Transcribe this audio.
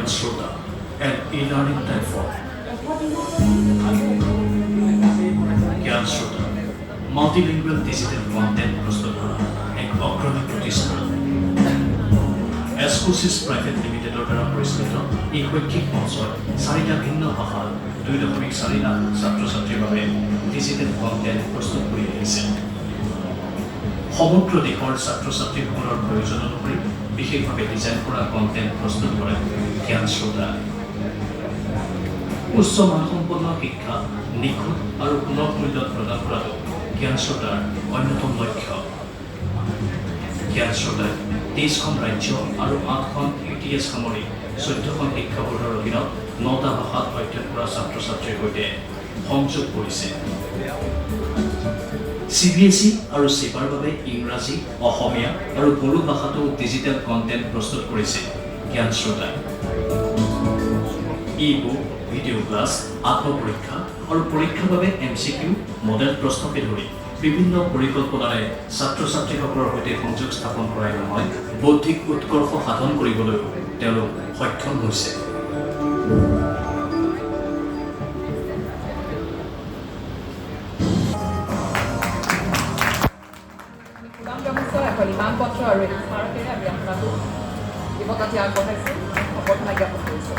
Gyansrota, an e-learning platform. Gyansrota, multilingual digital content প্ৰস্তুত কৰা এক অগ্ৰণী প্ৰতিষ্ঠান। এসকোচিছ প্ৰাইভেট লিমিটেডৰ দ্বাৰা পৰিচালিত এই শৈক্ষিক মঞ্চত 4টা ভিন্ন ভাষাত 2.4 লাখ ছাত্ৰ ছাত্ৰীৰ বাবে ডিজিটেল কণ্টেণ্ট প্ৰস্তুত কৰি আহিছে। সমগ্ৰ দেশৰ ছাত্ৰ ছাত্ৰীসকলৰ প্ৰয়োজন অনুসৰি বিশেষভাৱে ডিজাইন কৰা কণ্টেণ্ট প্ৰস্তুত কৰে জ্ঞানশ্ৰোতা। উচ্চ মানসম্পন্ন শিক্ষা নিখুঁত আৰু সুলভ মূল্যত প্ৰদান কৰাটো জ্ঞানশ্ৰোতাৰ অন্যতম লক্ষ্য। জ্ঞানশ্ৰোতাই 23খন ৰাজ্য আৰু 8খন UTS সামৰি 14খন শিক্ষা বোৰ্ডৰ অধীনত 9টা ভাষাত অধ্যয়ন কৰা ছাত্ৰ ছাত্ৰীৰ সৈতে সংযোগ কৰিছে। CBSE আৰু চেপাৰ বাবে ইংৰাজী, অসমীয়া আৰু বড়ো ভাষাতো ডিজিটেল কণ্টেণ্ট প্ৰস্তুত কৰিছে জ্ঞানশ্ৰোতাই। ই-বুক, ভিডিঅ' ক্লাছ, আত্মপৰীক্ষা আৰু পৰীক্ষাৰ বাবে MCQ, মডেল প্ৰশ্নকে ধৰি বিভিন্ন পৰিকল্পনাৰে ছাত্ৰ ছাত্ৰীসকলৰ সৈতে সংযোগ স্থাপন কৰাই নহয়, বৌদ্ধিক উৎকৰ্ষ সাধন কৰিবলৈ তেওঁলোক সক্ষম হৈছে। ইমানপত্ৰ আৰু স্মাৰকেৰে আমি আপোনালোক জীৱনত আগবঢ়াইছোঁ সম্বৰ্ধনা জ্ঞাপন কৰিছোঁ।